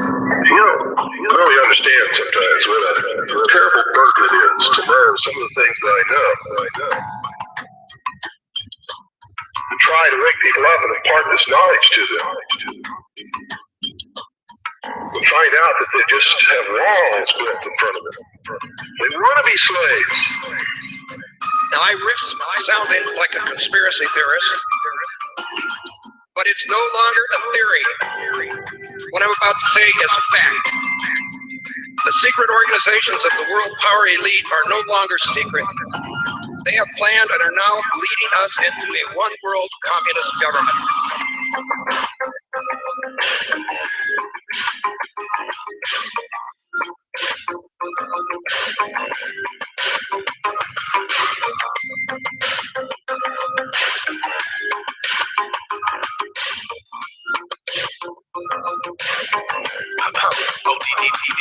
You don't really understand sometimes what a terrible burden it is to learn some of the things that I know. To try to wake people up and impart this knowledge to them. And find out that they just have walls built in front of them. They want to be slaves. Now I risk sounding like a conspiracy theorist, but it's no longer a theory. What I'm about to say is a fact. The secret organizations of the world power elite are no longer secret. They have planned and are now leading us into a one-world communist government. ODD TV.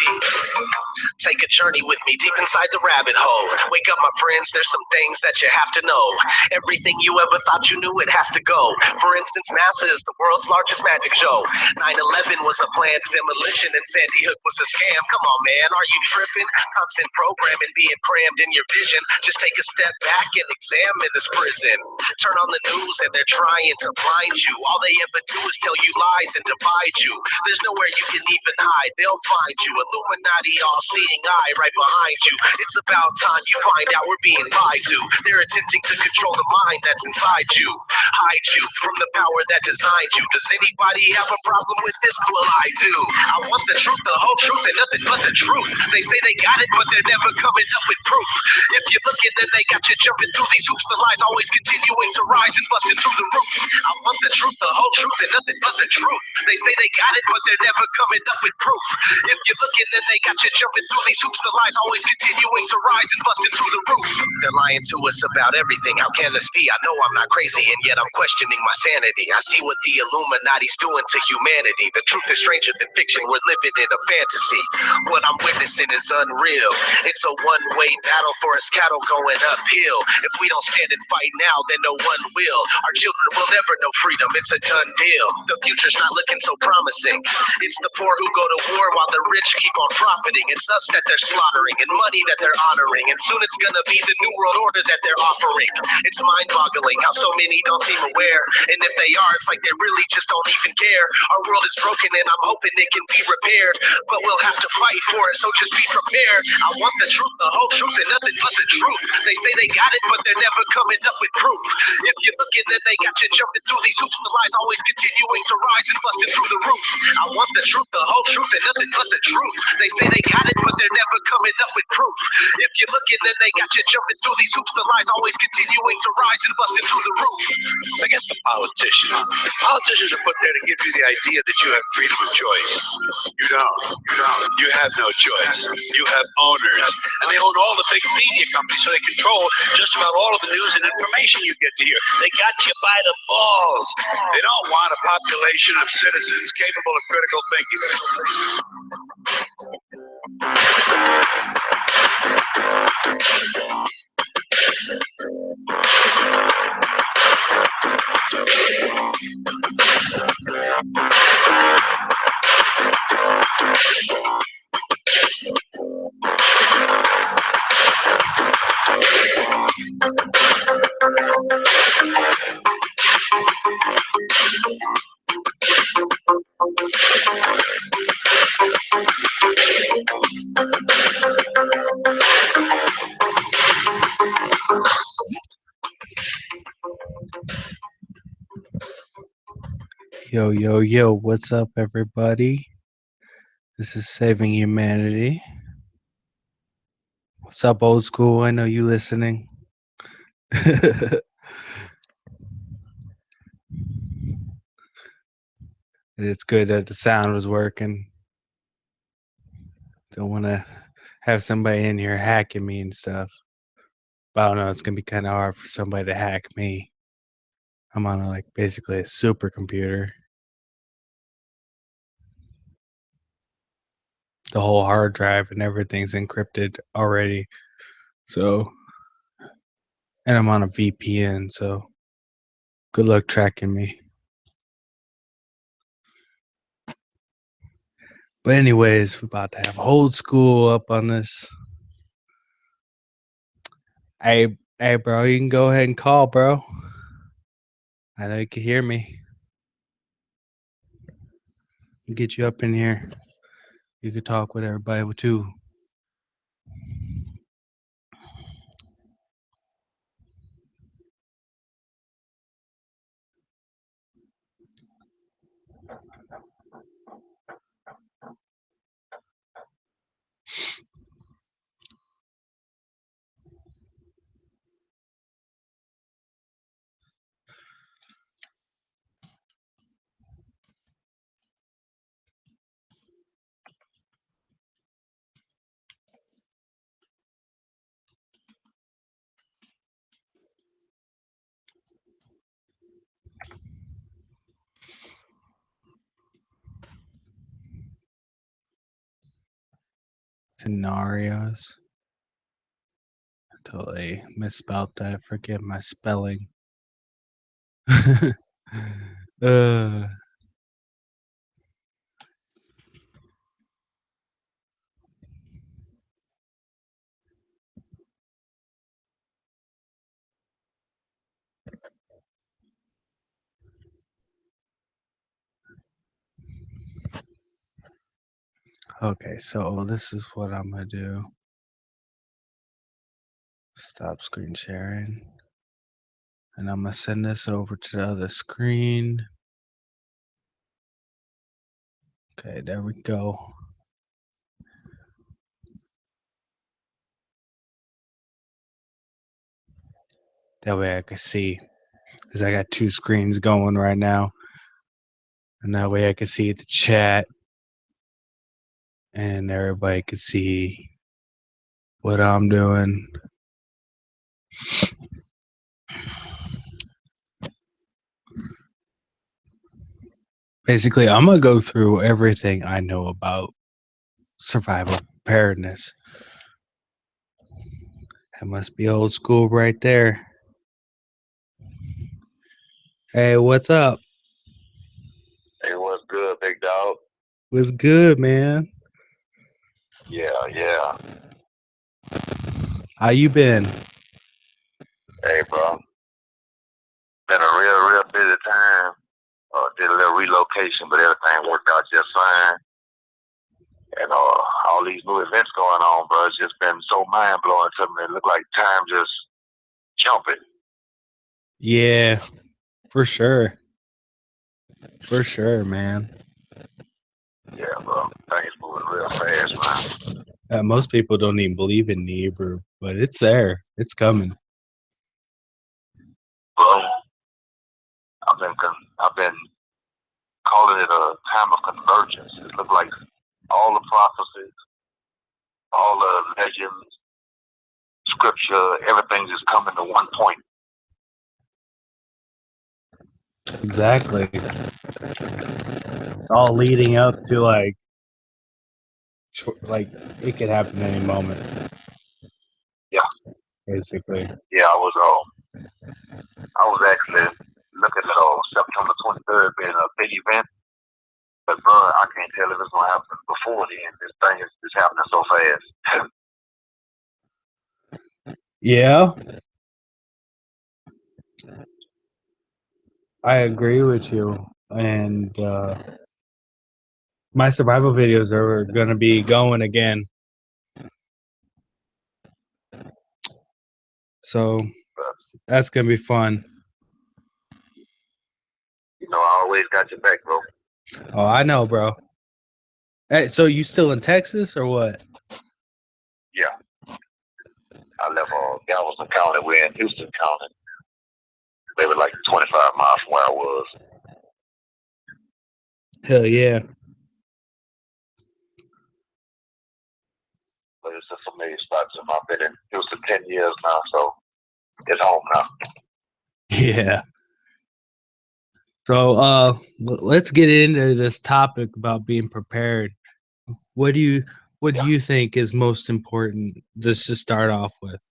Take a journey with me deep inside the rabbit hole. Wake up, my friends, there's some things that you have to know. Everything you ever thought you knew, it has to go. For instance, NASA is the world's largest magic show. 9/11 was a planned demolition and Sandy Hook was a scam. Come on, man, are you tripping? Constant programming being crammed in your vision. Just take a step back and examine this prison. Turn on the news and they're trying to blind you. All they ever do is tell you lies and divide you. There's nowhere you can even hide. They'll find you. Illuminati, all-seeing eye right behind you. It's about time you find out we're being lied to. They're attempting to control the mind that's inside you. Hide you from the power that designed you. Does anybody have a problem with this? Well, I do. I want the truth, the whole truth, and nothing but the truth. They say they got it, but they're never coming up with proof. If you're looking, then they got you jumping through these hoops. The lies always continuing to rise and busting through the roof. I want the truth, the whole truth, and nothing but the truth. They say they got it, but they're never coming up with proof. If you're looking, then they got you jumping through these hoops. The lies always continuing to rise and busting through the roof. They're lying to us about everything. How can this be? I know I'm not crazy, and yet I'm questioning my sanity. I see what the Illuminati's doing to humanity. The truth is stranger than fiction. We're living in a fantasy. What I'm witnessing is unreal. It's a one-way battle for us cattle going uphill. If we don't stand and fight now, then no one will. Our children will never know freedom. It's a done deal. The future's not looking so promising. It's the poor who go to war while the rich keep on profiting. It's us that they're slaughtering and money that they're honoring. And soon it's gonna be the new world order that they're offering. It's mind-boggling how so many don't seem aware. And if they are, it's like they really just don't even care. Our world is broken and I'm hoping it can be repaired. But we'll have to fight for it, so just be prepared. I want the truth, the whole truth, and nothing but the truth. They say they got it, but they're never coming up with proof. If you're looking, then they got you jumping through these hoops. The lies always continuing to rise and busting through the roof. I want the truth, the whole truth, and nothing but the truth. They say they got it, but they're never coming up with proof. If you're looking, then they got you jumping through these hoops. The lies always continuing to rise and busting through the roof. Forget the politicians. Politicians are put there to give you the idea that you have freedom of choice. You don't. You have no choice. You have owners. And they own all the big media companies, so they control just about all of the news and information you get to hear. They got you by the balls. They don't want a population of citizens capable of critical thinking. Yo, what's up, everybody? This is Saving Humanity. What's up, old school? I know you listening. It's good that the sound was working. Don't want to have somebody in here hacking me and stuff. But I don't know, it's going to be kind of hard for somebody to hack me. I'm on basically a supercomputer. The whole hard drive and everything's encrypted already. So, and I'm on a VPN, so good luck tracking me. But anyways, we're about to have old school up on this. Hey, bro, you can go ahead and call, bro. I know you can hear me. I'll get you up in here. You can talk with everybody too. Scenarios. I totally misspelled that. Forget my spelling. Okay, so this is what I'm gonna do. Stop screen sharing. And I'm gonna send this over to the other screen. Okay, there we go. That way I can see, because I got two screens going right now. And that way I can see the chat and everybody can see what I'm doing. Basically, I'm going to go through everything I know about survival preparedness. That must be old school right there. Hey, what's up? Hey, what's good, big dog? What's good, man? Yeah. How you been? Hey, bro. Been a real busy time. Did a little relocation, but everything worked out just fine. And all these new events going on, bro, it's just been so mind blowing to me. It looked like time just jumping. Yeah, for sure. For sure, man. Yeah, bro. Things moving real fast, man. Most people don't even believe in Hebrew, but it's there. It's coming. Bro, I've been calling it a time of convergence. It looked like all the prophecies, all the legends, scripture, everything just coming to one point. Exactly. All leading up to like it could happen any moment. Yeah. Basically. Yeah, I was actually looking at September 23rd being a big event. But bro, I can't tell if it's gonna happen before then. This thing is happening so fast. Yeah. I agree with you. And my survival videos are gonna be going again. So that's gonna be fun. You know, I always got your back, bro. Oh, I know, bro. Hey, so you still in Texas or what? Yeah. I left Galveston County. We're in Houston County. They were like 25 miles from where I was. Hell yeah. But it's just a familiar spot to me. I've been in Houston 10 years now, so it's home now. Yeah. So let's get into this topic about being prepared. What do you think is most important just to start off with?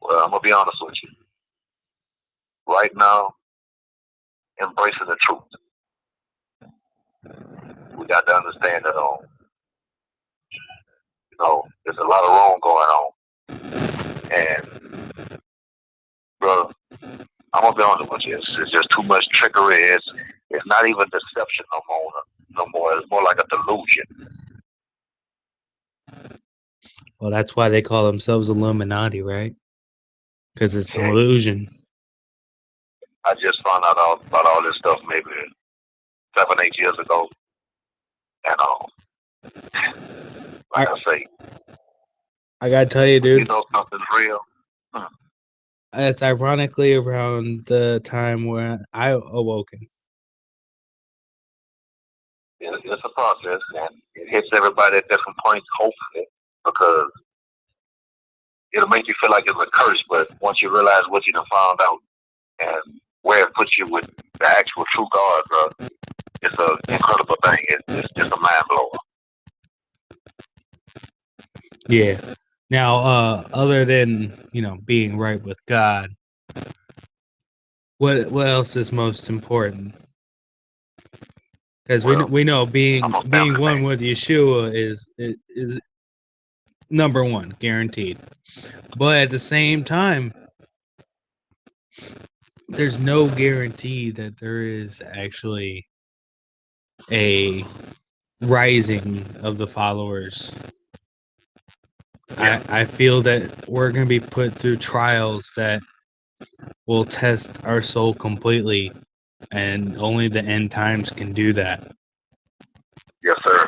Well, I'm gonna be honest with you. Right now, embracing the truth. we got to understand that there's a lot of wrong going on. And bro, I'm gonna be honest with you, it's just too much trickery. It's not even deception no more. It's more like a delusion. Well, that's why they call themselves Illuminati, right? Because it's an illusion. I just found out about all this stuff maybe 7-8 years ago, and like I say, I gotta tell you, dude, you know something's real. it's ironically around the time when I awoken. It's a process, and it hits everybody at different points, hopefully, because it'll make you feel like it's a curse, but once you realize what you done found out and where it puts you with the actual true God, bro, it's an incredible thing. It's just a mind blower. Yeah. Now, other than being right with God, what else is most important? Because we know being one with Yeshua is number one, guaranteed. But at the same time, there's no guarantee that there is actually a rising of the followers. Yeah. I feel that we're going to be put through trials that will test our soul completely, and only the end times can do that. Yes, sir.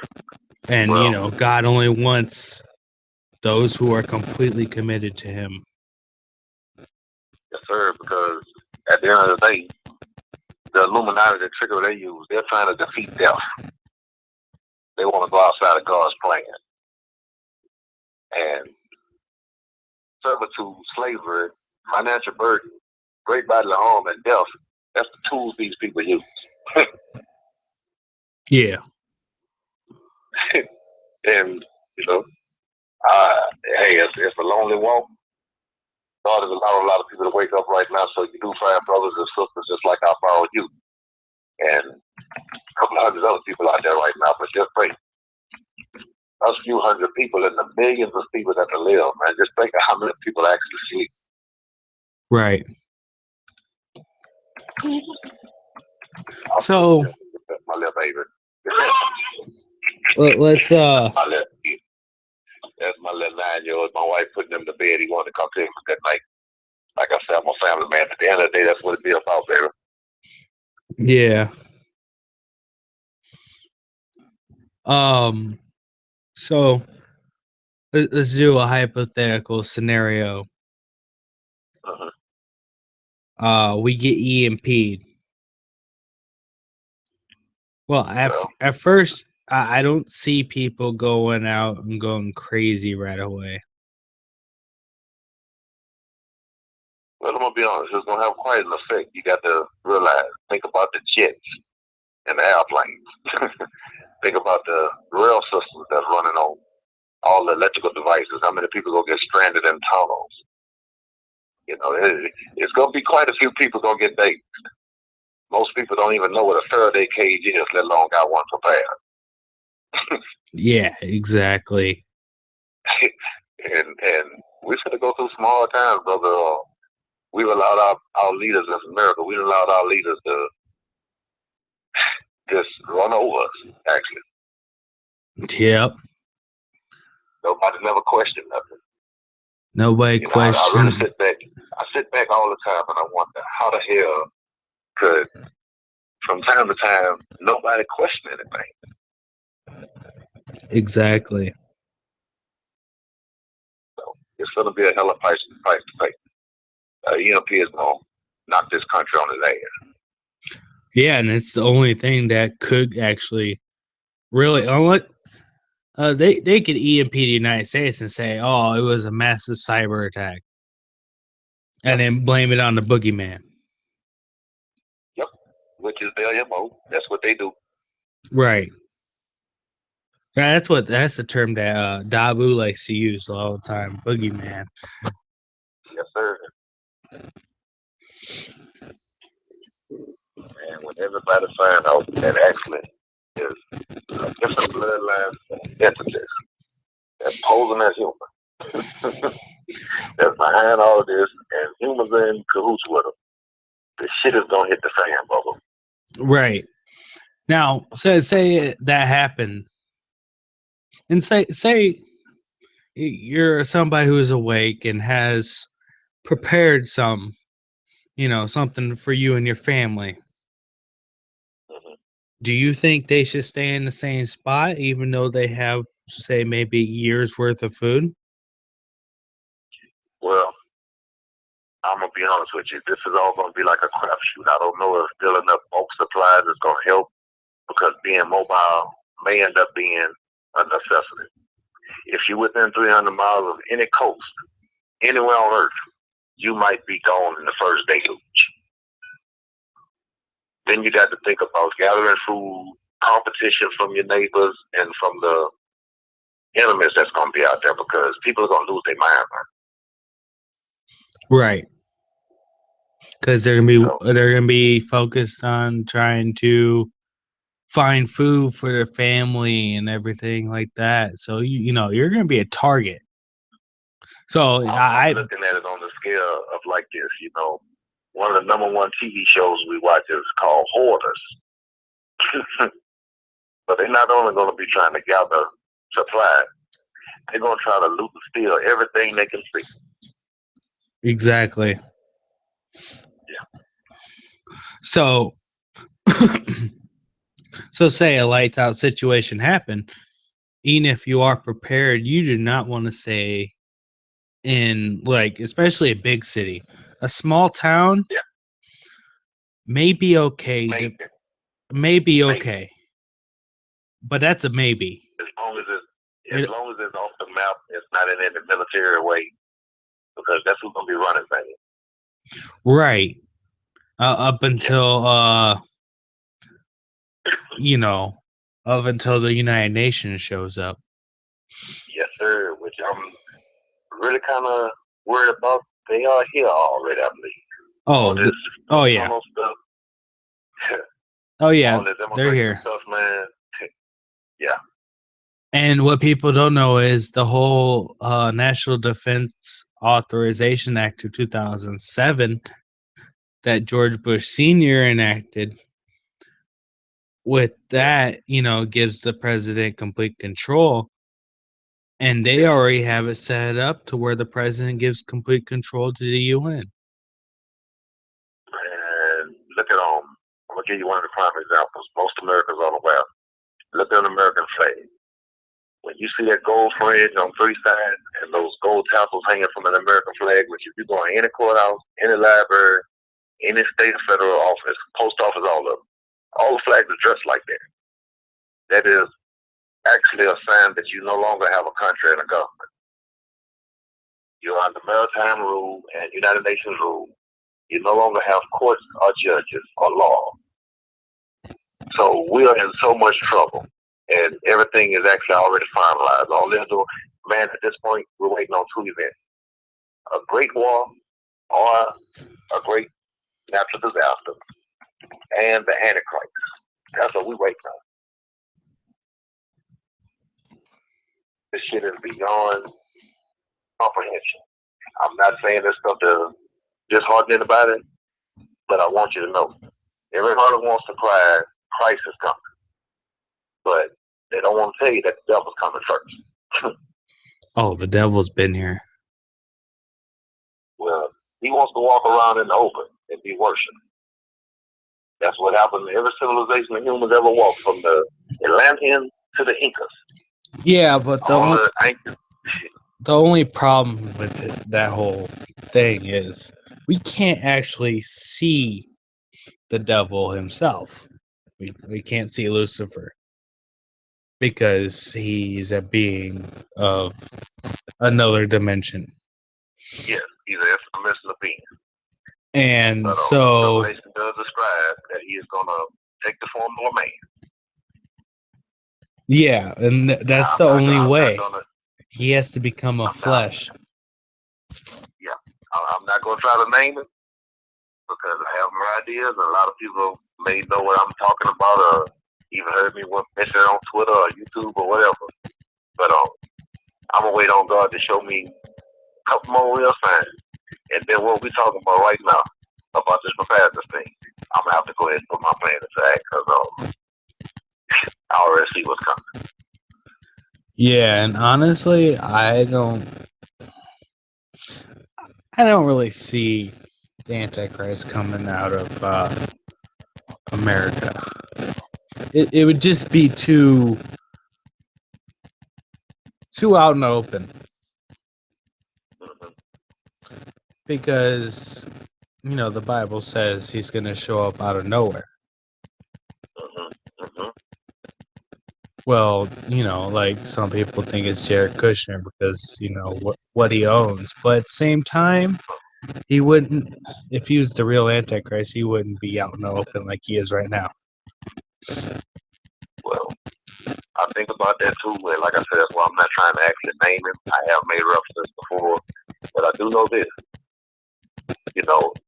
And, God only wants those who are completely committed to Him. Yes, sir, because at the end of the day, the Illuminati, the trigger they use, they're trying to defeat death. They want to go outside of God's plan. And servitude, slavery, financial burden, great bodily harm, and death, that's the tools these people use. Yeah. And, hey, it's a lonely walk. God has allowed a lot of people to wake up right now, so you do find brothers and sisters just like I found you. And a couple of hundred other people out there right now, but just pray. Those few hundred people and the millions of people that live, man, just think of how many people actually sleep. Right. So, my little baby. let's That's my little 9-year-old. My wife putting him to bed. He wanted to come to him that night. Like I said, I'm a family man. At the end of the day, that's what it be about, baby. Yeah. So let's do a hypothetical scenario. We get EMP'd. Well, at first, I don't see people going out and going crazy right away. Well, I'm going to be honest. It's going to have quite an effect. You got to realize, think about the jets and the airplanes. Think about the rail systems that's running on all the electrical devices. How many people going to get stranded in tunnels? It's going to be quite a few people going to get dazed. Most people don't even know what a Faraday cage is, let alone got one prepared. Yeah, exactly. and we're going to go through some hard times, brother. We've allowed our leaders in America, we've allowed our leaders to just run over us, actually. Yep. Nobody never questioned nothing. Nobody questioned. I really sit back all the time and I wonder how the hell could, from time to time, nobody question anything. Exactly. So it's going to be a hell of a price to pay. EMP is going to knock this country on its ass. Yeah, and it's the only thing that could actually really they could EMP the United States and say, "Oh, it was a massive cyber attack," and then blame it on the boogeyman. Yep, which is their MO. That's what they do. Right. Yeah, that's the term that Dabu likes to use all the time. Boogeyman. Yes, sir. And when everybody find out that actually is different bloodlines and entities that posing as human. That's behind all of this, and humans are in cahoots with them. The shit is gonna hit the fan, Bubba. Right. Now, say that happened, and say you're somebody who is awake and has prepared something for you and your family. Mm-hmm. Do you think they should stay in the same spot, even though they have, say, maybe years worth of food? Well, I'm gonna be honest with you. This is all gonna be like a crapshoot. I don't know if still enough bulk supplies is gonna help because being mobile may end up being a necessity. If you're within 300 miles of any coast, anywhere on Earth, you might be gone in the first day of each. Then you got to think about gathering food, competition from your neighbors, and from the enemies that's going to be out there because people are going to lose their mind. Right. Because they're gonna be focused on trying to find food for their family and everything like that. So you're gonna be a target. So I'm looking at it on the scale of like this. One of the #1 TV shows we watch is called Hoarders. But they're not only going to be trying to gather supplies, they're going to try to loot and steal everything they can see. Exactly. Yeah. So, say a lights out situation happened. Even if you are prepared, you do not want to stay in, like, especially a big city. A small town, yeah, may be okay. Maybe okay, but that's a maybe. As long as it's off the map, it's not in any military way, because that's who's gonna be running things. Right. Up until up until the United Nations shows up. Yes, sir. Which I'm really kind of worried about. They are here already, I believe. Oh yeah. Stuff. Oh yeah. They're here. Stuff, man. Yeah. And what people don't know is the whole National Defense Authorization Act of 2007 that George Bush Sr. enacted. With that, gives the president complete control. And they already have it set up to where the president gives complete control to the UN. And look at I'm gonna give you one of the prime examples. Most Americans are aware. Look at an American flag. When you see that gold fringe on 3 sides and those gold tassels hanging from an American flag, which if you go in any courthouse, any library, any state or federal office, post office, all the flags are dressed like that. That is actually a sign that you no longer have a country and a government. You're under maritime rule and United Nations rule. You no longer have courts or judges or law. So we are in so much trouble, and everything is actually already finalized. All they're doing, man, at this point, we're waiting on 2 events: a great war or a great natural disaster, and the Antichrist. That's what we wait on. This shit is beyond comprehension. I'm not saying this stuff to dishearten anybody, but I want you to know, everybody wants to cry, Christ is coming. But they don't want to tell you that the devil's coming first. Oh, the devil's been here. Well, he wants to walk around in the open and be worshipped. That's what happened to every civilization that humans ever walked, from the Atlanteans to the Incas. Yeah, but the only problem with that whole thing is we can't actually see the devil himself. We can't see Lucifer because he's a being of another dimension. Yes, he's an extra-dimensional being. And but, so Revelation does describe that he is going to take the form of a man. Yeah, and that's the only way. He has to become a flesh. Yeah, I'm not going to try to name it because I have my ideas, and a lot of people may know what I'm talking about or even heard me mention it on Twitter or YouTube or whatever. But I'm gonna wait on God to show me a couple more real signs, and then what we talking about right now about this preparedness thing, I'm gonna have to go ahead and put my plan aside because I already see what's coming. Yeah, and honestly, I don't really see the Antichrist coming out of America. It would just be too out in the open. Because, the Bible says he's going to show up out of nowhere. Well, like some people think it's Jared Kushner because, what he owns. But at the same time, he wouldn't, if he was the real Antichrist, he wouldn't be out in the open like he is right now. Well, I think about that too, and like I said, that's why I'm not trying to actually name him. I have made references before, but I do know this.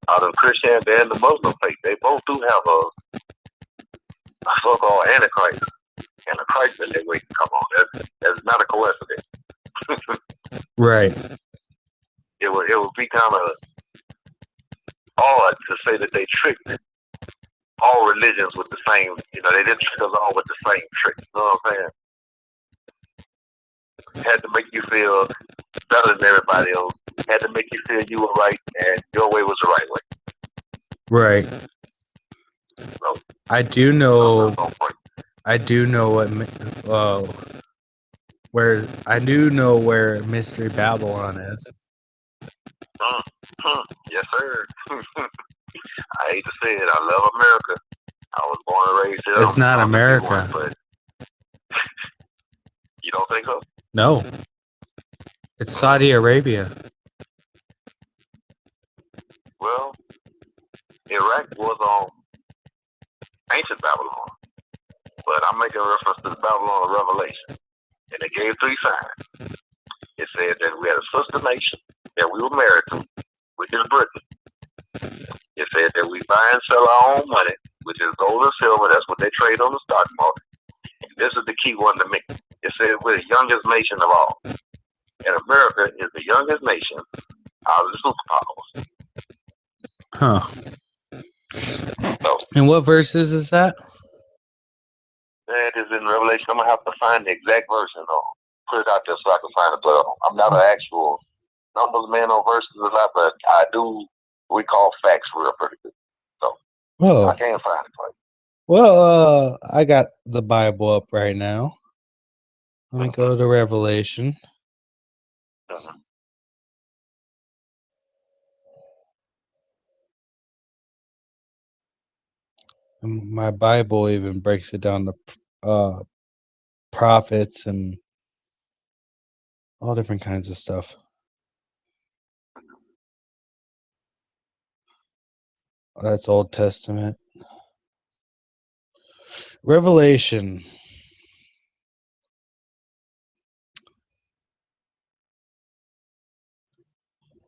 Out of Christianity and the Muslim faith, they both do have a so-called Antichrist and a Christ that they wait to come on. That's not a coincidence. Right. It would be kind of odd to say that they tricked all religions with the same, they didn't trick us all with the same trick. You know what I'm saying? Had to make you feel better than everybody else. Had to make you feel you were right and your way was the right way. Right. So, I do know where Mystery Babylon is. Yes, sir. I hate to say it. I love America. I was born and raised here. It's not America. But you don't think so? No. It's Saudi Arabia. Well, Iraq was ancient Babylon. But I'm making reference to the Babylon of Revelation. And it gave 3 signs. It said that we had a sister nation that we were married to, which is Britain. It said that we buy and sell our own money, which is gold and silver. That's what they trade on the stock market. And this is the key one to me. It said we're the youngest nation of all. And America is the youngest nation out of the superpowers. Huh. So, and what verses is that? That is in Revelation. I'm going to have to find the exact verse and put it out there so I can find it. But I'm not an actual numbers man on verses a lot, but I do recall facts real pretty good. So I can't find it for you. Well, I got the Bible up right now. Let me go to Revelation. My Bible even breaks it down to prophets and all different kinds of stuff. That's Old Testament. Revelation.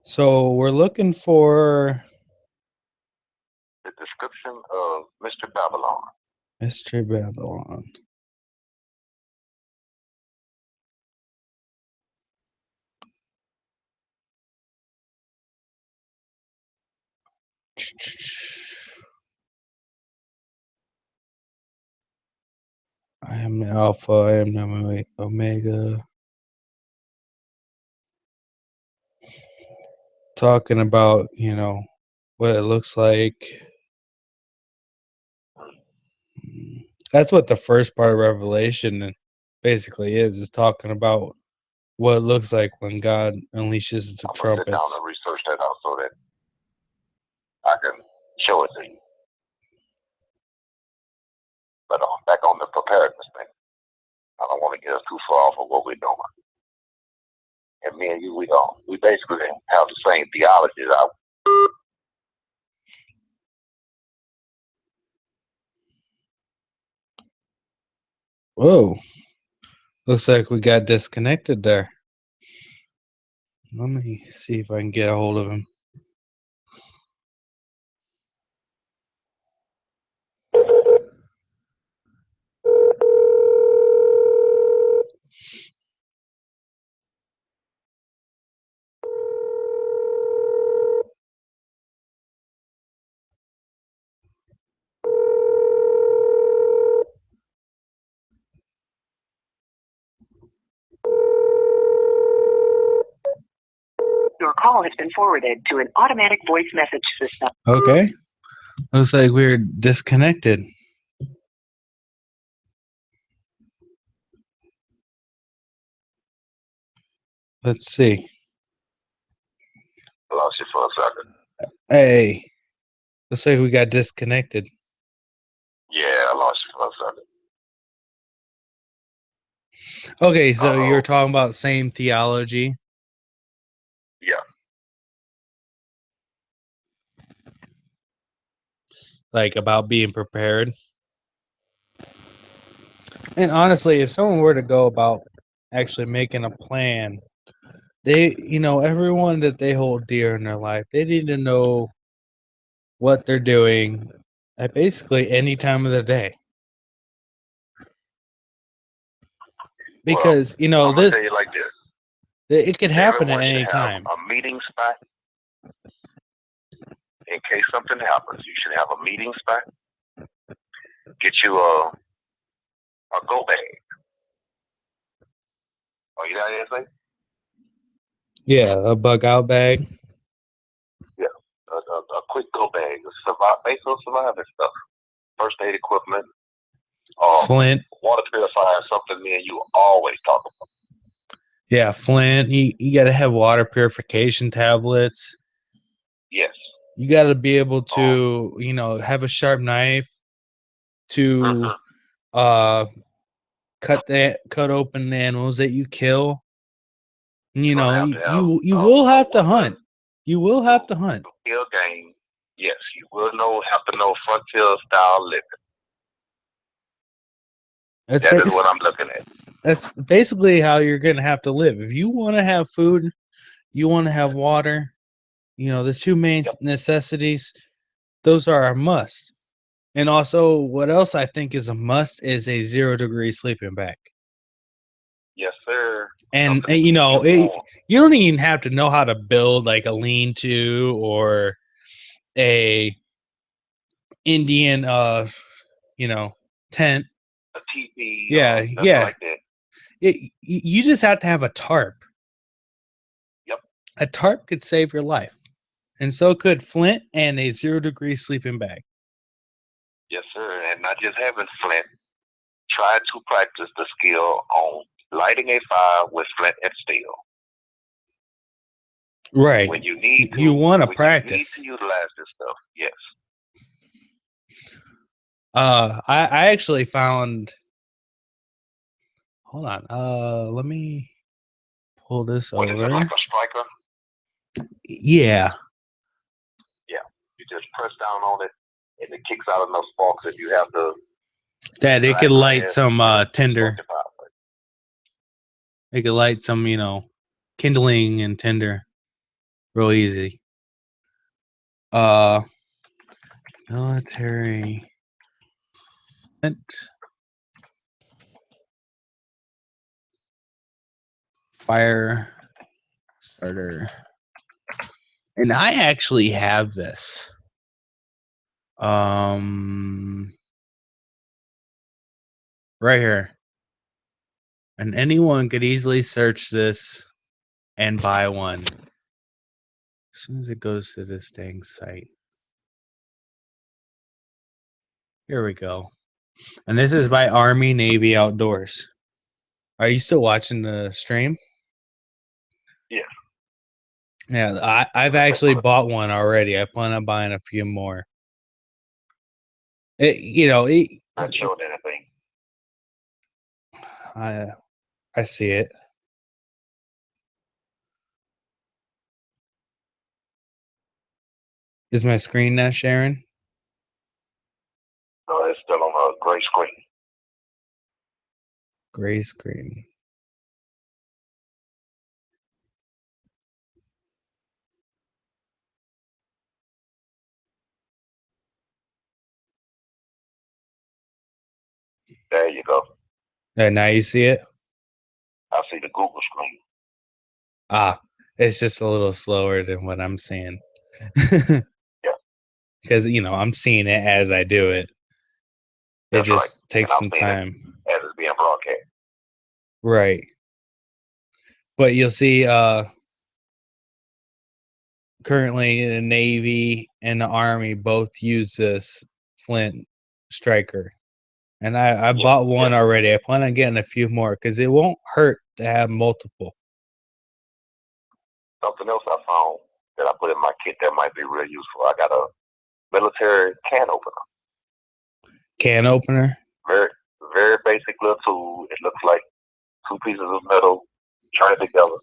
So we're looking for the description of Mystery Babylon. Mystery Babylon. I am the Alpha, I am the Omega. Talking about, what it looks like. That's what the first part of Revelation basically is talking about what it looks like when God unleashes the trumpets. I'm going to sit down and research that out so that I can show it to you. But back on the preparedness thing, I don't want to get us too far off of what we're doing. And me and you, we basically have the same theology. Whoa. Looks like we got disconnected there. Let me see if I can get a hold of him. Your call has been forwarded to an automatic voice message system. Okay. Looks like we're disconnected. Let's see. I lost you for a second. Hey. Looks like we got disconnected. Yeah, I lost you for a second. Okay, so you're talking about same theology? Yeah. Like about being prepared? And honestly, if someone were to go about actually making a plan, they, everyone that they hold dear in their life, they need to know what they're doing at basically any time of the day. Because, I'm gonna this, tell you like this. it could happen at Everyone any should have time. a meeting spot. In case something happens, you should have a meeting spot. Get you a go bag. Oh, you got anything? Yeah, a bug out bag. Yeah, a quick go bag. Basic surviving stuff. First aid equipment. Flint. Water purifier, something me and you always talk about. Yeah, Flint. You got to have water purification tablets. Yes. You got to be able to, have a sharp knife to cut open the animals that you kill. You will have to hunt. You will have to hunt. Kill game. Yes, you will have to know frontier style living. That is what I'm looking at. That's basically how you're going to have to live. If you want to have food, you want to have water, the two main necessities, those are a must. And also, what else I think is a must is a 0-degree sleeping bag. Yes, sir. And you don't even have to know how to build like a lean-to or a Indian, tent. A teepee. Yeah. Like that. You just have to have a tarp. Yep. A tarp could save your life. And so could Flint and a 0-degree sleeping bag. Yes, sir. And not just having Flint. Try to practice the skill on lighting a fire with flint and steel. Right. When you need to, you want to practice. You need to utilize this stuff. Yes. I actually found. Hold on. Let me pull this over. Is it like a striker? Yeah. Yeah. You just press down on it, and it kicks out enough sparks if you have to. That it could light some tinder. It could light some, kindling and tinder real easy. Military fire starter. And I actually have this. Right here. And anyone could easily search this and buy one. As soon as it goes to this dang site. Here we go. And this is by Army Navy Outdoors. Are you still watching the stream? Yeah. Yeah, I've actually bought one already. I plan on buying a few more. Not showing anything. I see it. Is my screen not sharing? No, it's still on a gray screen. Gray screen. There you go. Now you see it? I see the Google screen. It's just a little slower than what I'm seeing. Yeah. Because, I'm seeing it as I do it. It just takes some time. As it's being broadcast. Right. But you'll see currently in the Navy and the Army both use this Flint striker. And I bought one already. I plan on getting a few more because it won't hurt to have multiple. Something else I found that I put in my kit that might be real useful. I got a military can opener. Can opener? Very, very basic little tool. It looks like two pieces of metal turned together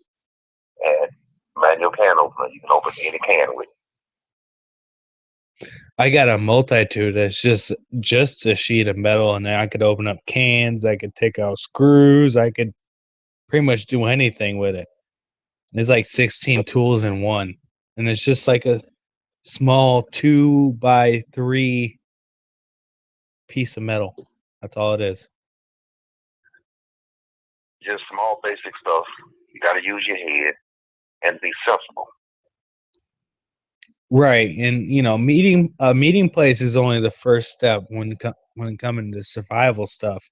and manual can opener. You can open any can with it. I got a multi-tool that's just a sheet of metal, and I could open up cans. I could take out screws. I could pretty much do anything with it. It's like 16 tools in one, and it's just like a small 2x3 piece of metal. That's all it is. Just small basic stuff. You got to use your head and be sensible. Right, and meeting place is only the first step when coming to survival stuff,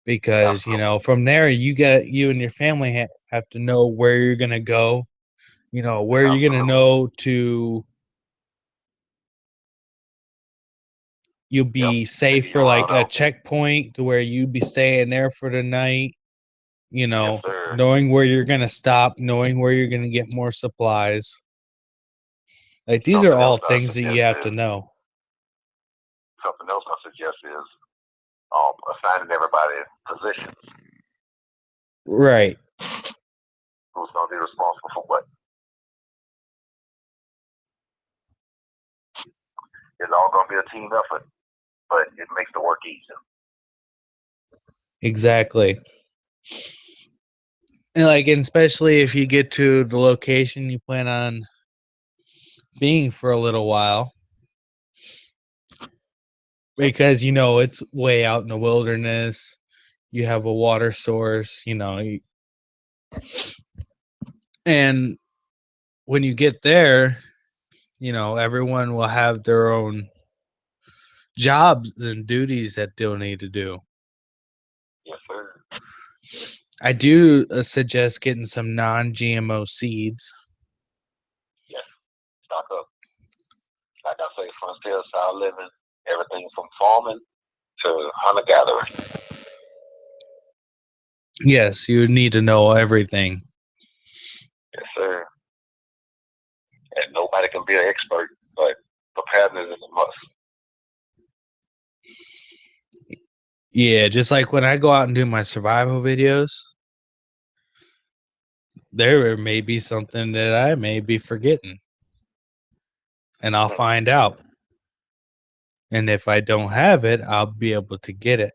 because from there you and your family have to know where you're gonna go, where you're gonna know to. You'll be safe for like a checkpoint to where you'll be staying there for the night. Knowing where you're gonna stop, knowing where you're gonna get more supplies. Like these are all things that you have to know. Something else I suggest is assigning everybody positions. Right. Who's going to be responsible for what? It's all going to be a team effort, but it makes the work easier. Exactly. And especially if you get to the location you plan on being for a little while, because it's way out in the wilderness. You have a water source, and when you get there, everyone will have their own jobs and duties that they'll need to do. Yes, sir. I do suggest getting some non-GMO seeds. Yes, stock up. Like I say, frontier style living, everything from farming to hunter-gathering. Yes, you need to know everything. Yes, sir. And nobody can be an expert, but preparedness is a must. Yeah, just like when I go out and do my survival videos, there may be something that I may be forgetting. And I'll find out. And if I don't have it, I'll be able to get it.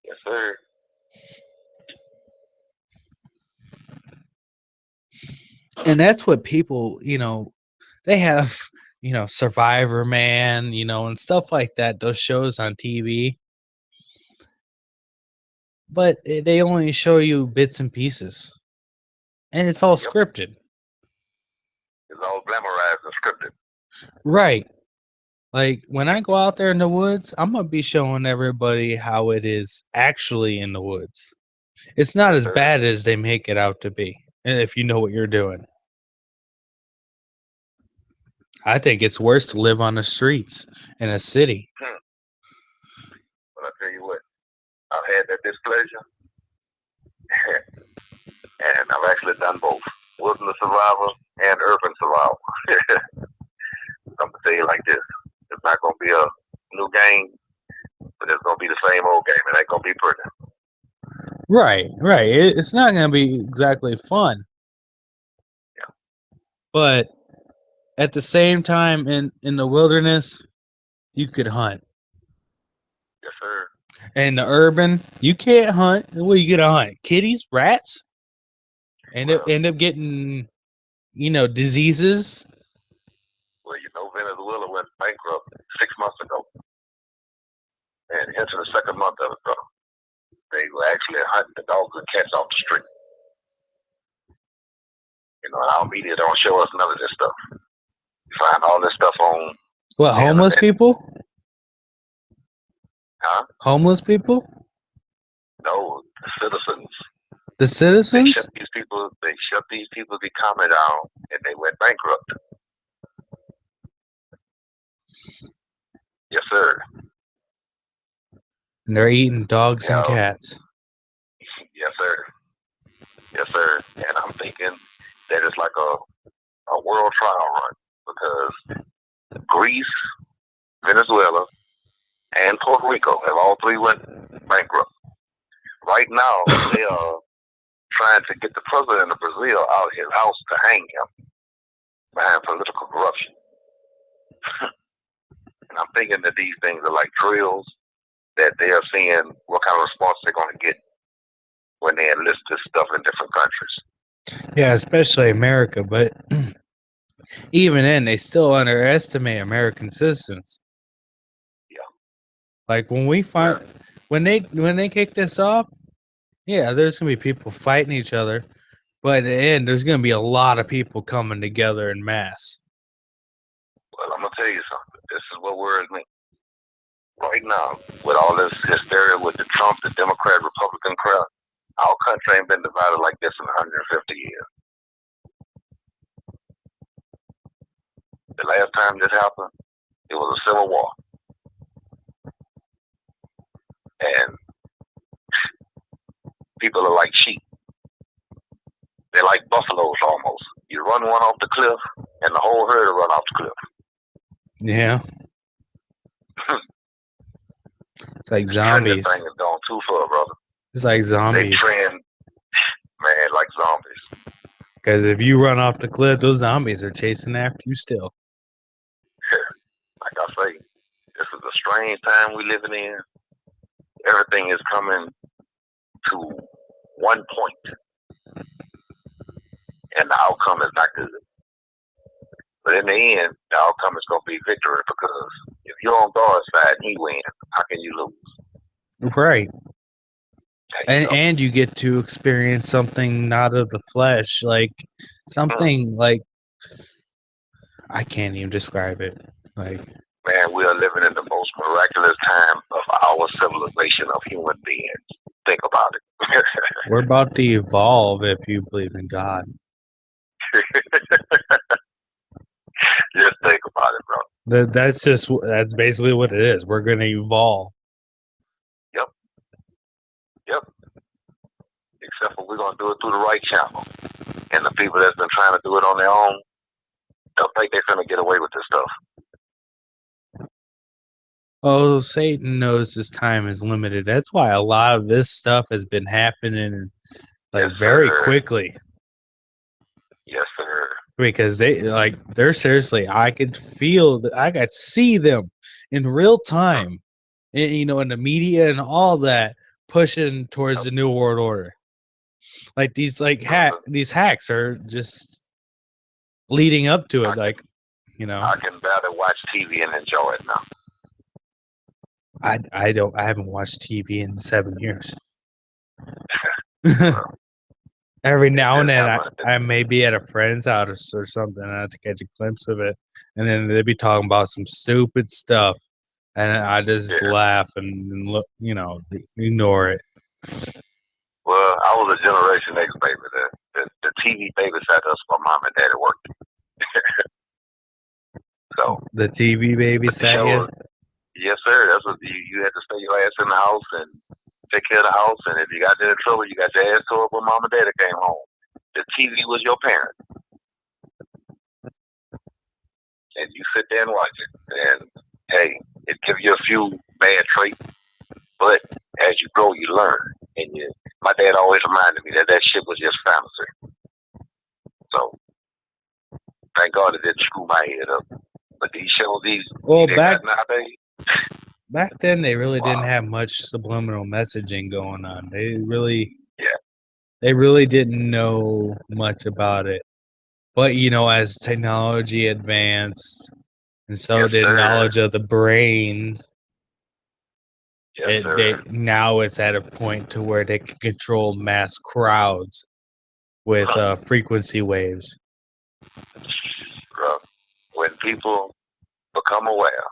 Yes, sir. And that's what people, they have, Survivor Man, and stuff like that, those shows on TV. But they only show you bits and pieces. And it's all scripted. It's all glamorized and scripted. Right. Like when I go out there in the woods, I'm going to be showing everybody how it is actually in the woods. It's not as bad as they make it out to be, if you know what you're doing. I think it's worse to live on the streets in a city. But I tell you what, I've had that displeasure, and I've actually done both, wilderness survival and urban survival. I'm gonna tell you like this: it's not gonna be a new game, but it's gonna be the same old game. It ain't gonna be pretty. Right. It's not going to be exactly fun. Yeah. But at the same time, in the wilderness, you could hunt. Yes, sir. And the urban, you can't hunt. What are you going to hunt? Kitties? Rats? End up getting, diseases. Well, Venezuela went bankrupt 6 months ago. And into the second month of it, brother. They were actually hunting the dogs and cats off the street. And our media don't show us none of this stuff. You find all this stuff on... What, homeless people? Huh? Homeless people? No, citizens The They citizens? shut these people. They shut these people's economy down, and they went bankrupt. Yes, sir. And they're eating dogs and Yeah. cats. Yes, sir. Yes, sir. And I'm thinking that it's like a world trial run because Greece, Venezuela, and Puerto Rico have all three went bankrupt. Right now, they are trying to get the president of Brazil out of his house to hang him behind political corruption. And I'm thinking that these things are like drills, that they are seeing what kind of response they're going to get when they enlist this stuff in different countries. Yeah, especially America, but even then, they still underestimate American citizens. Yeah. Like when we find when they kick this off, yeah, there's gonna be people fighting each other, but in the end, there's gonna be a lot of people coming together in mass. Well, I'm gonna tell you something. This is what worries me. Right now, with all this hysteria with the Trump, the Democrat, Republican crowd, our country ain't been divided like this in 150 years. The last time this happened, it was a civil war. And people are like sheep. They're like buffaloes almost. You run one off the cliff, and the whole herd will run off the cliff. Yeah. It's like This trending zombies. thing has gone too far, brother. It's like They zombies. trend, man, like zombies. Because if you run off the cliff, those zombies are chasing after you still. Like I say, this is a strange time we living in. Everything is coming to one point, and the outcome is not good. But in the end, the outcome is going to be victory, because if you're on God's side and He wins, how can you lose? Right. There you go. And you get to experience something not of the flesh, like something like I can't even describe it. Like, Man, we are living in the most miraculous time of our civilization of human beings. Think about it. we're about to evolve if you believe in God. Just think about it, bro. That's basically what it is. We're gonna evolve. Yep. Except for we're going to do it through the right channel. And the people that's been trying to do it on their own, don't think they're going to get away with this stuff. Oh, Satan knows his time is limited. That's why a lot of this stuff has been happening like very quickly. Yes, sir. Because they're seriously, I could see them in real time, in the media and all that, pushing towards the New World Order. Like these these hacks are just leading up to it. I can barely watch TV and enjoy it now. I haven't watched TV in 7 years. Every now and then I may be at a friend's house or something, and I have to catch a glimpse of it, and then they'd be talking about some stupid stuff, and I just laugh and look, ignore it. Well, I was a Generation X baby. The TV babysat us while mom and daddy worked. So the TV babysat you? Yes, sir. That's what you had to stay your ass in the house and take care of the house. And if you got into trouble, you got your ass tore up when mom and daddy came home. The TV was your parent, and you sit there and watch it. And hey, it gives you a few bad traits, but as you grow, you learn. And my dad always reminded me that shit was just fantasy. So thank God it didn't screw my head up. But these shows, back then they really didn't have much subliminal messaging going on. They really didn't know much about it. But as technology advanced, and so did knowledge of the brain, now it's at a point to where they can control mass crowds with frequency waves. When people become aware,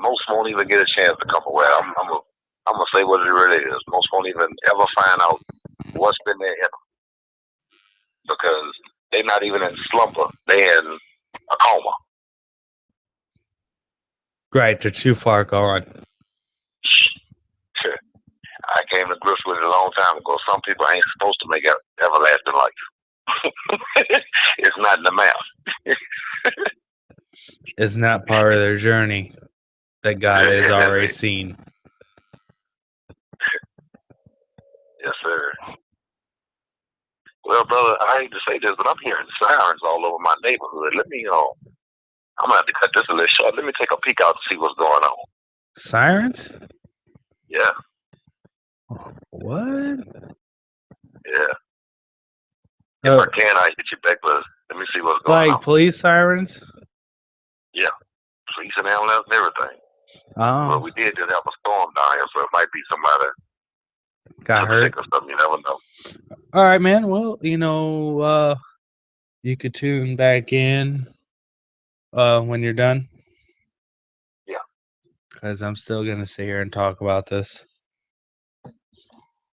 most won't even get a chance to become aware. I'm gonna say what it really is. Most won't even ever find out what's been there in them, because they're not even in slumber; they in a coma. Right, they're too far gone. I came to grips with it a long time ago. Some people ain't supposed to make everlasting life. It's not in the map. It's not part of their journey that God has already seen. Yes, sir. Well, brother, I hate to say this, but I'm hearing sirens all over my neighborhood. Let me, I'm gonna have to cut this a little short. Let me take a peek out to see what's going on. Sirens? Yeah, What? yeah. If I can, I hit you back, but let me see what's going on. Like police sirens? Yeah, police and ambulance and everything. Well, we did just have a storm down here, so it might be somebody got hurt sick or something. You never know. All right, man. Well, you could tune back in when you're done. Yeah. Because I'm still gonna sit here and talk about this.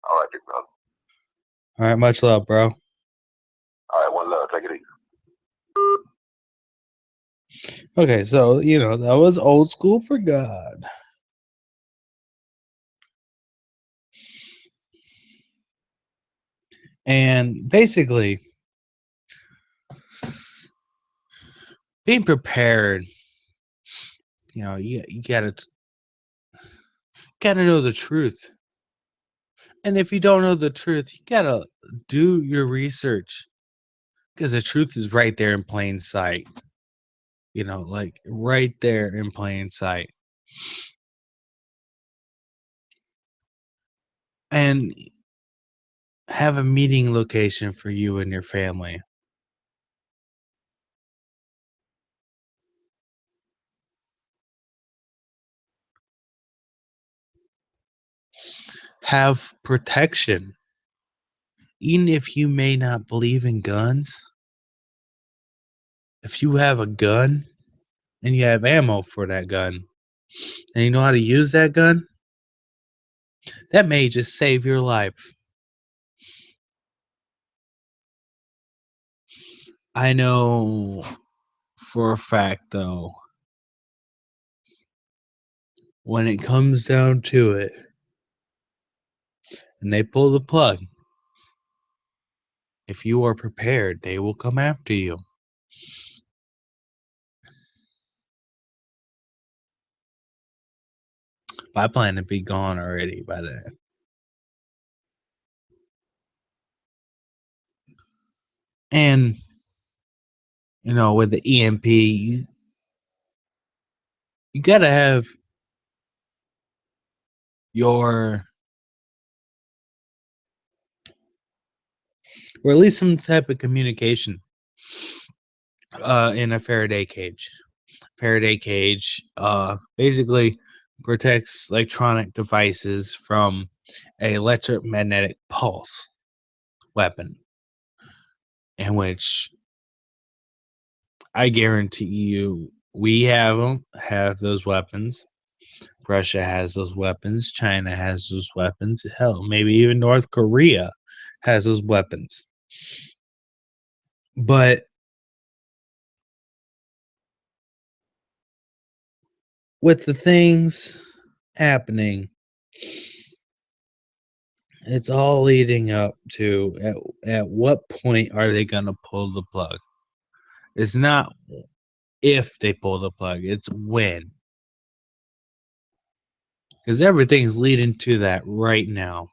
All right, big brother. All right, much love, bro. All right, one love. Take it easy. Okay, so that was old school for God. And basically, being prepared, you gotta know the truth. And if you don't know the truth, you gotta do your research, because the truth is right there in plain sight. Like right there in plain sight. And have a meeting location for you and your family. Have protection. Even if you may not believe in guns, if you have a gun and you have ammo for that gun, and you know how to use that gun, that may just save your life. I know for a fact, though, when it comes down to it, and they pull the plug, if you are prepared, they will come after you. I plan to be gone already by then. And, with the EMP, you gotta have or at least some type of communication in a Faraday cage. Faraday cage basically protects electronic devices from an electromagnetic pulse weapon, in which I guarantee you we have those weapons. Russia has those weapons. China has those weapons. Hell, maybe even North Korea has those weapons. But with the things happening, it's all leading up to at what point are they going to pull the plug? It's not if they pull the plug, it's when. Because everything's leading to that right now.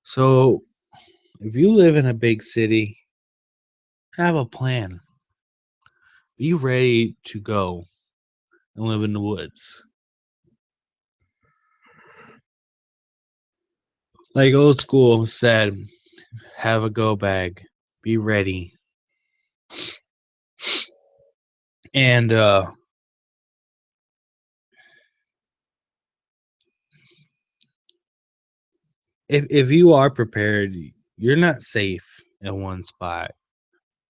So if you live in a big city, have a plan. Be ready to go and live in the woods. Like old school said, have a go bag. Be ready. And if you are prepared, you're not safe in one spot.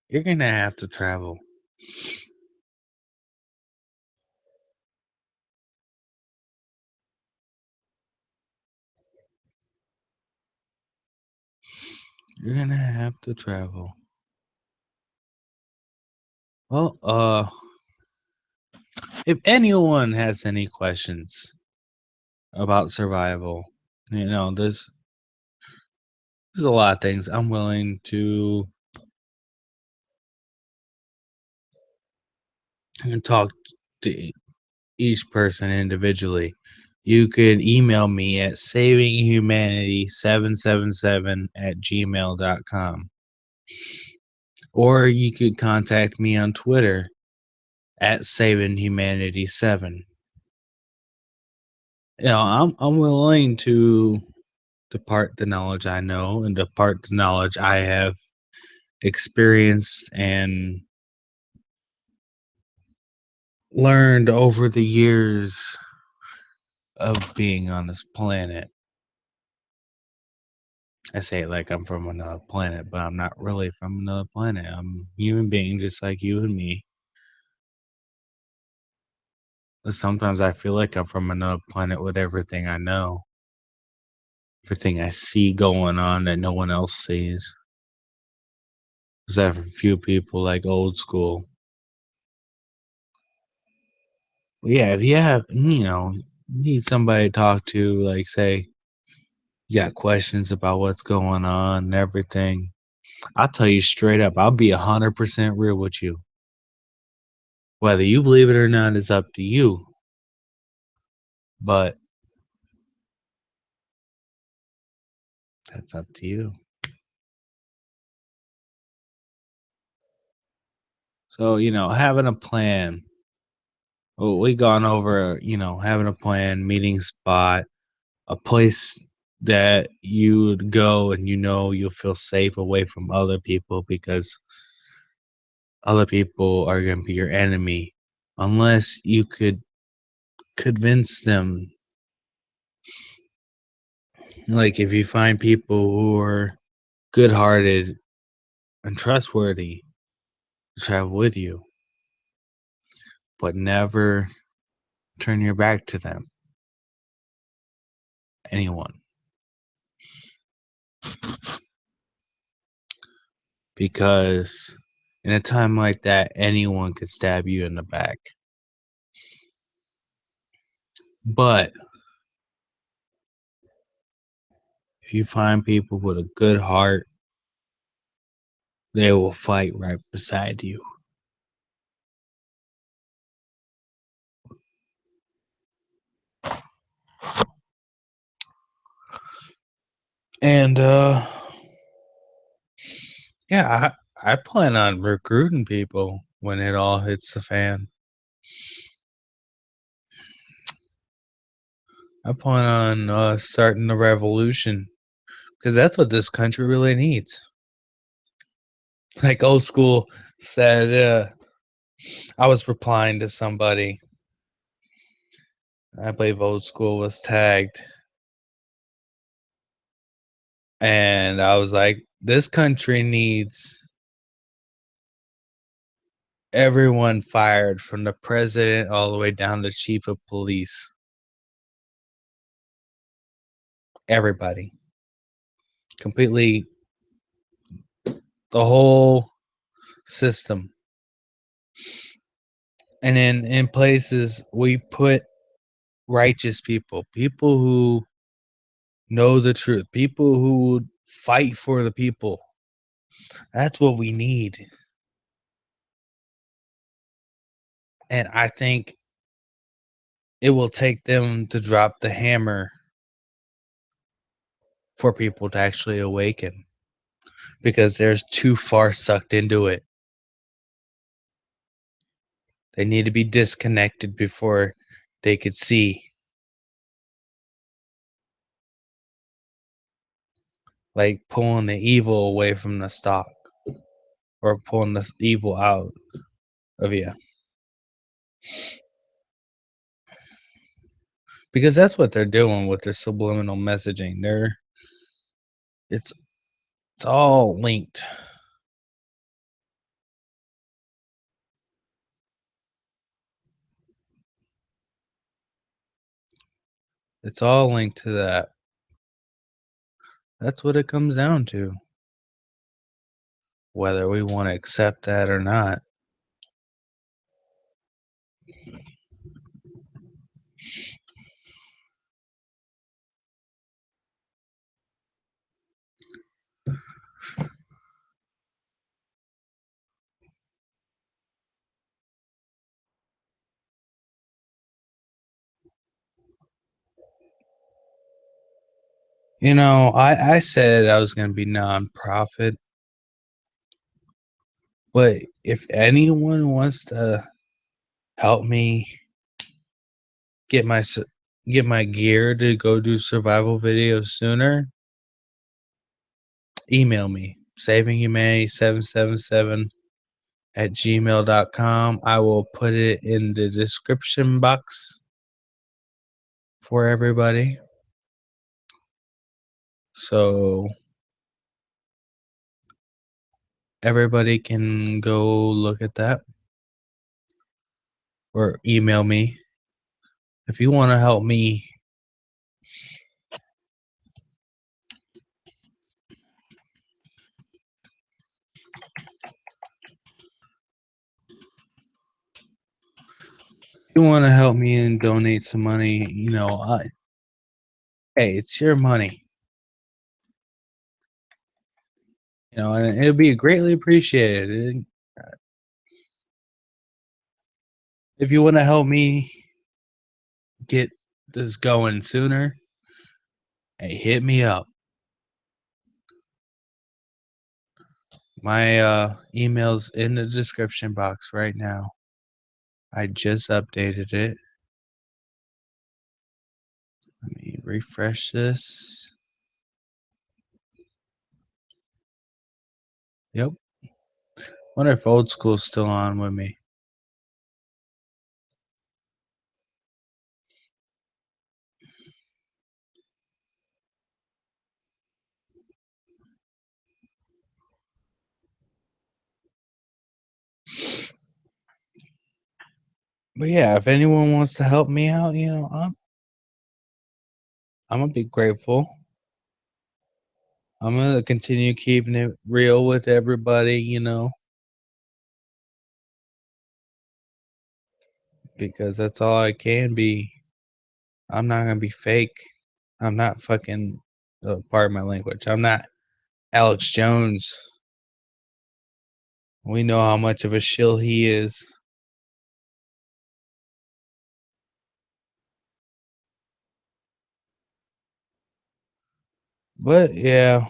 You're gonna have to travel. You're gonna have to travel. Well, if anyone has any questions about survival, there's a lot of things I'm willing to talk to each person individually. You could email me at savinghumanity777@gmail.com. Or you could contact me on Twitter at savinghumanity7. I'm willing to depart the knowledge I know and depart the knowledge I have experienced and learned over the years of being on this planet. I say it like I'm from another planet, but I'm not really from another planet. I'm a human being just like you and me. But sometimes I feel like I'm from another planet with everything I know, everything I see going on that no one else sees. Except for a few people like old school. But yeah, if you have, need somebody to talk to, like, say, you got questions about what's going on and everything, I'll tell you straight up, I'll be 100% real with you. Whether you believe it or not is up to you. But that's up to you. So, having a plan. Well, we gone over, having a plan, meeting spot, a place that you would go and you'll feel safe away from other people because other people are going to be your enemy unless you could convince them. Like if you find people who are good-hearted and trustworthy to travel with you, but never turn your back to them. Anyone. Because in a time like that, anyone could stab you in the back. But if you find people with a good heart, they will fight right beside you. And yeah, I plan on recruiting people when it all hits the fan. I plan on starting a revolution because that's what this country really needs. Like old school said, I was replying to somebody. I believe old school was tagged. And I was like, this country needs everyone fired from the president all the way down to chief of police. Everybody. Completely. The whole system. And in places we put righteous people who know the truth, people who fight for the people. That's what we need. And I think it will take them to drop the hammer for people to actually awaken because they're too far sucked into it. They need to be disconnected before they could see. Like pulling the evil away from the stock or pulling the evil out of you. Because that's what they're doing with their subliminal messaging. It's all linked. It's all linked to that. That's what it comes down to. whether we want to accept that or not. You know, I said I was going to be nonprofit, but if anyone wants to help me get my gear to go do survival videos sooner, email me savinghumanity777@gmail.com. I will put it in the description box for everybody. So everybody can go look at that or email me if you want to help me. If you want to help me and donate some money, you know, hey, it's your money. You know, and it'll be greatly appreciated. If you want to help me get this going sooner, hey, hit me up. My email's in the description box right now. I just updated it. Let me refresh this. Yep. Wonder if old school's still on with me. But yeah, if anyone wants to help me out, you know, I'm gonna be grateful. I'm gonna continue keeping it real with everybody, you know, because that's all I can be. I'm not gonna be fake. I'm not fucking, pardon my language. I'm not Alex Jones. We know how much of a shill he is. But yeah,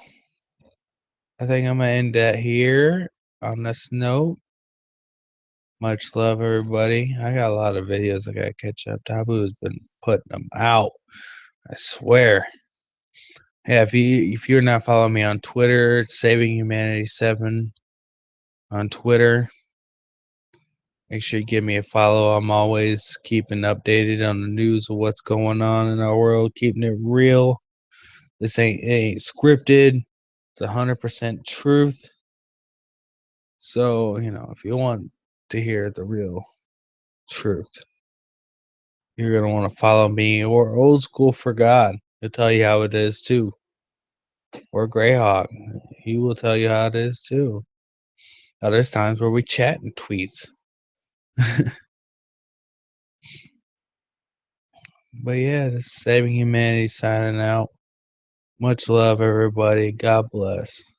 I think I'm gonna end that here on this note. Much love, everybody. I got a lot of videos I gotta catch up. Tabu has been putting them out. I swear. Yeah, if you're not following me on Twitter, it's Saving Humanity 7 on Twitter. Make sure you give me a follow. I'm always keeping updated on the news of what's going on in our world, keeping it real. This ain't scripted. It's 100% truth. So, you know, if you want to hear the real truth, you're going to want to follow me or Old School for God. He'll tell you how it is too. Or Greyhawk. He will tell you how it is too. Now, there's times where we chat in tweets. But yeah, this is Saving Humanity signing out. Much love, everybody. God bless.